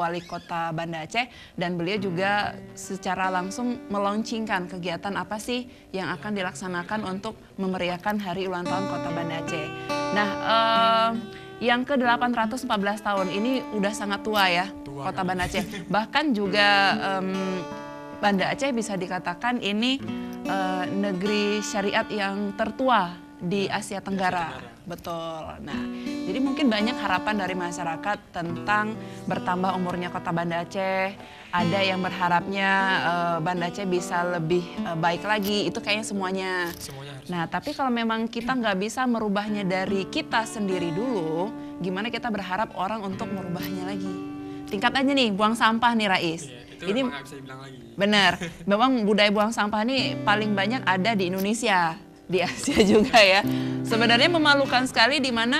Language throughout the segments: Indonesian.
Wali Kota Banda Aceh, dan beliau juga secara langsung meluncurkan kegiatan apa sih yang akan dilaksanakan untuk memeriahkan Hari Ulang Tahun Kota Banda Aceh. Nah, yang ke-814 tahun ini udah sangat tua ya, Kota Banda Aceh. Bahkan juga Banda Aceh bisa dikatakan ini negeri syariat yang tertua di Asia Tenggara. Betul. Nah, jadi mungkin banyak harapan dari masyarakat tentang bertambah umurnya Kota Banda Aceh. Ada yang berharapnya Banda Aceh bisa lebih baik lagi. Itu kayaknya semuanya. Nah, tapi kalau memang kita nggak bisa merubahnya dari kita sendiri dulu, gimana kita berharap orang untuk merubahnya lagi? Tingkat aja nih, buang sampah nih Rais. Itu ini nggak bisa dibilang lagi. Benar, memang budaya buang sampah ini paling banyak ada di Indonesia, di Asia juga ya. Sebenarnya memalukan sekali di mana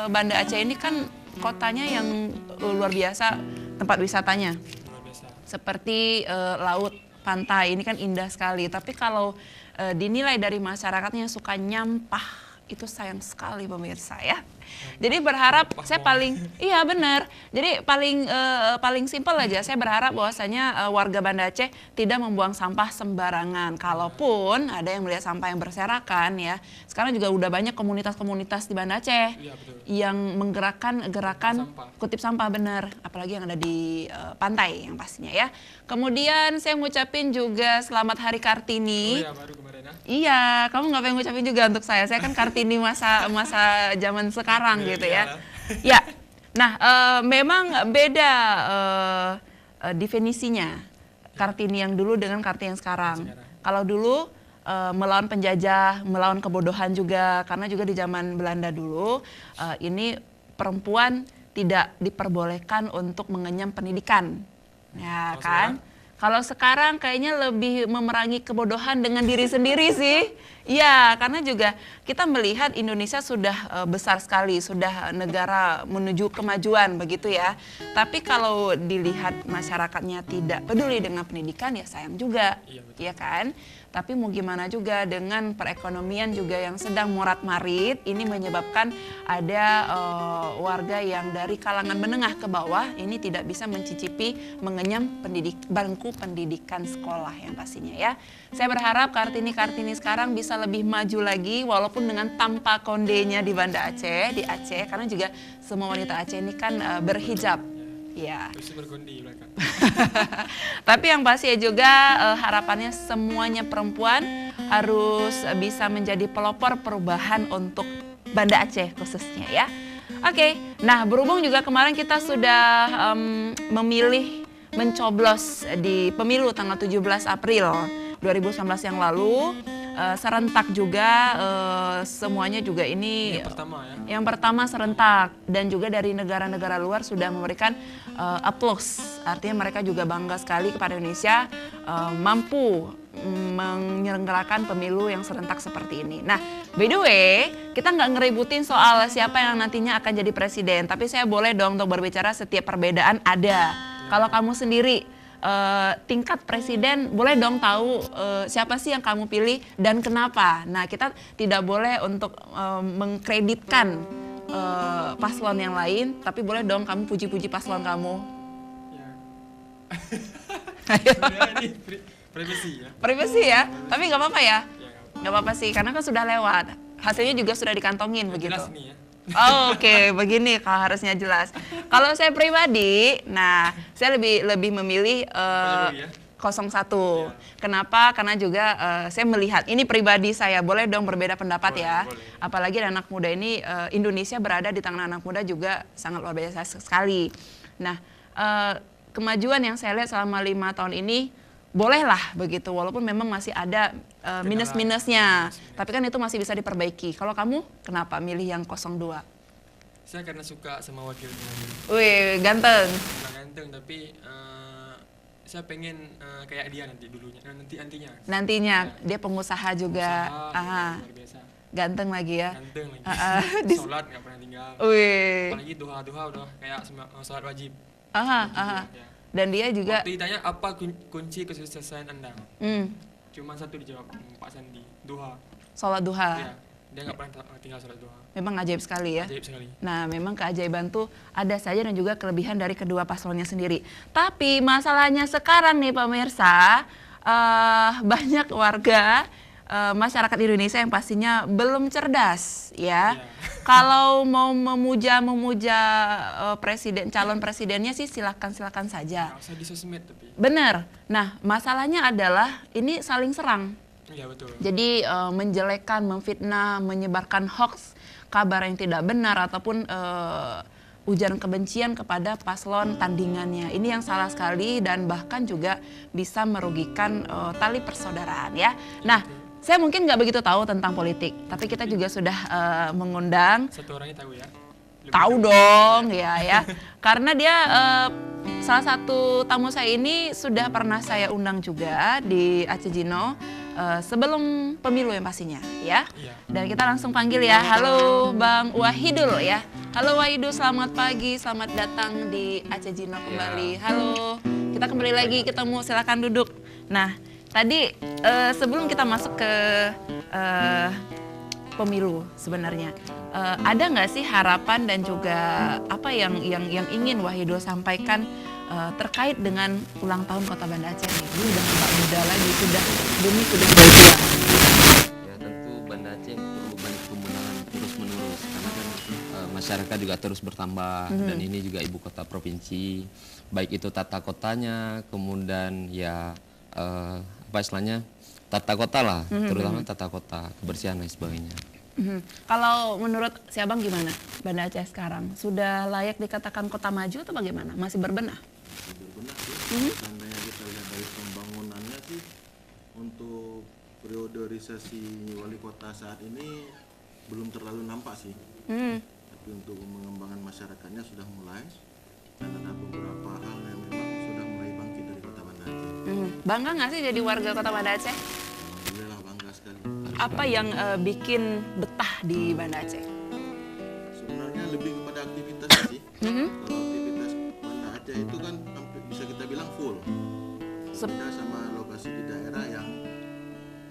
Banda Aceh ini kan kotanya yang luar biasa tempat wisatanya. Luar biasa. Seperti laut, pantai, ini kan indah sekali. Tapi kalau dinilai dari masyarakatnya yang suka nyampah, itu sayang sekali pemirsa ya. Jadi berharap saya paling iya benar. Jadi paling simpel aja saya berharap bahwasanya warga Banda Aceh tidak membuang sampah sembarangan. Kalaupun ada yang melihat sampah yang berserakan ya. Sekarang juga udah banyak komunitas-komunitas di Banda Aceh yang menggerakkan gerakan kutip sampah benar, apalagi yang ada di pantai yang pastinya ya. Kemudian saya ngucapin juga selamat Hari Kartini. Oh ya, baru kemarin ya. Iya, kamu nggak pengen ngucapin juga untuk saya. Saya kan Kartini masa zaman sekarang gitu ya. Ya, nah memang beda definisinya Kartini yang dulu dengan Kartini yang sekarang. Kalau dulu melawan penjajah, melawan kebodohan juga, karena juga di zaman Belanda dulu ini perempuan tidak diperbolehkan untuk mengenyam pendidikan, ya kan? Kalau sekarang kayaknya lebih memerangi kebodohan dengan diri sendiri sih. Iya, karena juga kita melihat Indonesia sudah besar sekali, sudah negara menuju kemajuan begitu ya. Tapi kalau dilihat masyarakatnya tidak peduli dengan pendidikan ya sayang juga, iya kan? Tapi mau gimana juga dengan perekonomian juga yang sedang morat-marit, ini menyebabkan ada warga yang dari kalangan menengah ke bawah ini tidak bisa mencicipi mengenyam bangku pendidikan sekolah yang pastinya ya. Saya berharap Kartini sekarang bisa lebih maju lagi walaupun dengan tanpa kondenya di Banda Aceh, di Aceh, karena juga semua wanita Aceh ini kan berhijab. Ya. Tapi yang pasti juga harapannya semuanya perempuan harus bisa menjadi pelopor perubahan untuk Banda Aceh khususnya ya. Oke, nah berhubung juga kemarin kita sudah memilih mencoblos di pemilu tanggal 17 April 2019 yang lalu. Serentak juga semuanya juga ini yang pertama serentak, dan juga dari negara-negara luar sudah memberikan applause, artinya mereka juga bangga sekali kepada Indonesia mampu menyelenggarakan pemilu yang serentak seperti ini. Nah, by the way, kita nggak ngeributin soal siapa yang nantinya akan jadi presiden, tapi saya boleh dong untuk berbicara setiap perbedaan ada. Kalau kamu sendiri tingkat presiden, boleh dong tahu siapa sih yang kamu pilih dan kenapa. Nah, kita tidak boleh untuk mengkreditkan paslon yang lain, tapi boleh dong kamu puji-puji paslon kamu. Ini privasi ya. Privasi ya, tapi nggak apa-apa ya. Nggak apa-apa sih, karena kan sudah lewat. Hasilnya juga sudah dikantongin begitu. Jelas nih ya. Oke, begini kalau harusnya jelas. Kalau saya pribadi, nah saya lebih memilih 01. Kenapa? Karena juga saya melihat ini pribadi saya, boleh dong berbeda pendapat ya. Boleh. Apalagi anak muda ini, Indonesia berada di tangan anak muda juga sangat luar biasa sekali. Nah, kemajuan yang saya lihat selama 5 tahun ini bolehlah begitu, walaupun memang masih ada minus-minusnya, tapi kan itu masih bisa diperbaiki. Kalau kamu kenapa milih yang 02? Saya karena suka sama wakilnya. Wih, ganteng. Bukan ganteng, tapi saya pengen kayak dia nantinya. Nantinya dia pengusaha juga. Luar biasa. Ganteng lagi ya. Ganteng lagi. Sholat nggak pernah tinggal. Wih. Apalagi duha udah kayak sholat wajib. Ya. Dan dia juga. Waktu ditanya apa kunci kesuksesan Anda? Cuma satu dijawab Pak Sandi, duha. Sholat duha. Ya. Dia nggak pernah tinggal sholat duha. Memang ajaib sekali ya. Ajaib sekali. Nah, memang keajaiban tuh ada saja dan juga kelebihan dari kedua paslonnya sendiri. Tapi masalahnya sekarang nih pemirsa, banyak warga masyarakat Indonesia yang pastinya belum cerdas ya. Kalau mau memuja calon presidennya sih silakan saja. Nggak usah di sosmed tapi. Benar. Nah, masalahnya adalah ini saling serang. Iya betul. Jadi menjelekan, memfitnah, menyebarkan hoax, kabar yang tidak benar ataupun ujaran kebencian kepada paslon tandingannya. Ini yang salah sekali dan bahkan juga bisa merugikan tali persaudaraan ya. Nah, saya mungkin nggak begitu tahu tentang politik, tapi kita juga sudah mengundang. Satu orangnya tahu ya. Tahu dong ya. Karena dia salah satu tamu saya ini sudah pernah saya undang juga di Aceh Gino sebelum pemilu yang pastinya ya. Iya. Dan kita langsung panggil ya. Halo Bang Wahidul ya. Halo Wahidul, selamat pagi, selamat datang di Aceh Gino kembali. Halo. Kita kembali lagi ketemu, silakan duduk. Nah, tadi sebelum kita masuk ke pemilu sebenarnya, ada nggak sih harapan dan juga apa yang ingin Wahidul sampaikan terkait dengan ulang tahun Kota Banda Aceh nih? Ini udah nggak muda lagi, bumi sudah berubah. Ya tentu Banda Aceh perlu banyak kemenangan terus menerus karena kan masyarakat juga terus bertambah dan ini juga ibu kota provinsi, baik itu tata kotanya, kemudian ya apa istilahnya tata kota lah, terutama tata kota, kebersihan dan sebagainya. Kalau menurut si Abang gimana Banda Aceh sekarang? Sudah layak dikatakan kota maju atau bagaimana? Masih berbenah? Berbenah sih, seandainya kita lihat dari pembangunannya sih, untuk priorisasi wali kota saat ini belum terlalu nampak sih. Tapi untuk pengembangan masyarakatnya sudah mulai, dan ada beberapa hal yang memang sudah mulai bangkit dari kota Banda Aceh. Bangga nggak sih jadi warga Kota Banda Aceh? Alhamdulillah bangga sekali. Apa yang bikin betah di Banda Aceh? Sebenarnya lebih kepada aktivitasnya sih. Kalau aktivitas Banda Aceh itu kan hampir bisa kita bilang full. Beda sama lokasi di daerah yang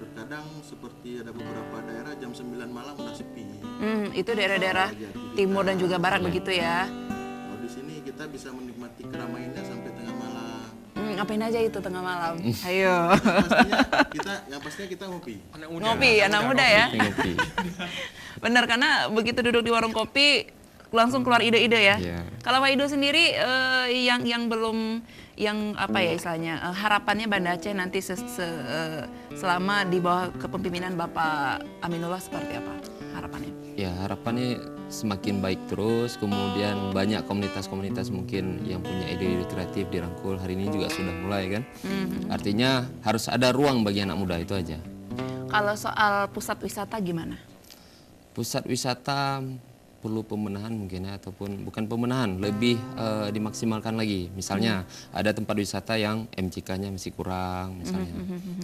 terkadang seperti ada beberapa daerah jam 9 malam udah sepi. Itu daerah-daerah timur dan juga barat begitu ya. Kalau di sini kita bisa menikmati keramaiannya sampai tengah malam. Ngapain aja itu tengah malam? Ayo. Yang pastinya kita ngopi. Anak muda ya. Ngopi. Benar, karena begitu duduk di warung kopi langsung keluar ide-ide ya. Iya. Kalau Wahidul sendiri yang belum apa ya istilahnya harapannya Banda Aceh nanti selama di bawah kepemimpinan Bapak Aminullah seperti apa harapannya? Ya harapannya semakin baik terus, kemudian banyak komunitas-komunitas mungkin yang punya ide-ide kreatif dirangkul. Hari ini juga sudah mulai kan. Artinya harus ada ruang bagi anak muda, itu aja. Kalau soal pusat wisata gimana? Pusat wisata perlu pembenahan mungkin ya, ataupun bukan pembenahan, lebih dimaksimalkan lagi. Misalnya ada tempat wisata yang MCK-nya masih kurang misalnya,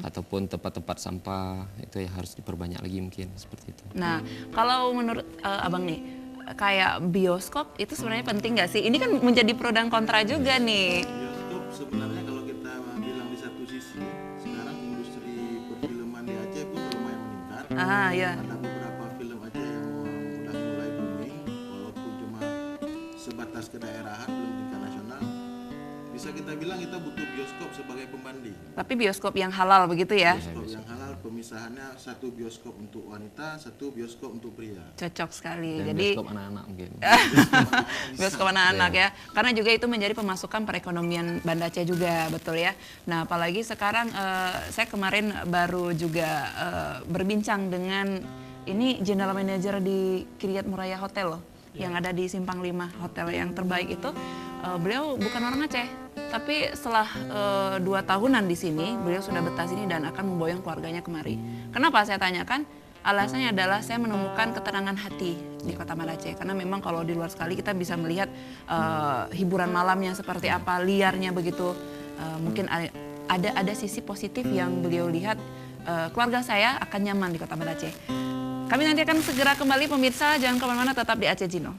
ataupun tempat-tempat sampah itu ya harus diperbanyak lagi mungkin seperti itu. Nah, kalau menurut Abang nih, kayak bioskop itu sebenarnya penting nggak sih? Ini kan menjadi pro dan kontra juga nih. Bioskop sebenarnya kalau kita bilang di satu sisi, sekarang industri perfilman di Aceh pun lumayan meningkat. Ya. Ada beberapa film Aceh yang udah mulai booming, walaupun cuma sebatas kedaerahan, belum tingkat nasional. Bisa kita bilang kita butuh bioskop sebagai pembanding. Tapi bioskop yang halal begitu ya? Bioskop yang halal, pemisahannya satu bioskop untuk wanita, satu bioskop untuk pria. Cocok sekali. Dan Jadi bioskop anak-anak mungkin. bioskop anak-anak ya. Karena juga itu menjadi pemasukan perekonomian Banda Aceh juga, betul ya. Nah, apalagi sekarang saya kemarin baru juga berbincang dengan ini general manager di Kiryat Muraya Hotel loh, yang ada di Simpang 5, hotel yang terbaik itu. Beliau bukan orang Aceh, tapi setelah 2 tahunan di sini, beliau sudah betah sini dan akan memboyong keluarganya kemari. Kenapa saya tanyakan? Alasannya adalah saya menemukan ketenangan hati di Kota Banda Aceh. Karena memang kalau di luar sekali kita bisa melihat hiburan malamnya seperti apa, liarnya begitu. Mungkin ada sisi positif yang beliau lihat. Keluarga saya akan nyaman di Kota Banda Aceh. Kami nanti akan segera kembali pemirsa, jangan kemana-mana, tetap di Aceh Gino.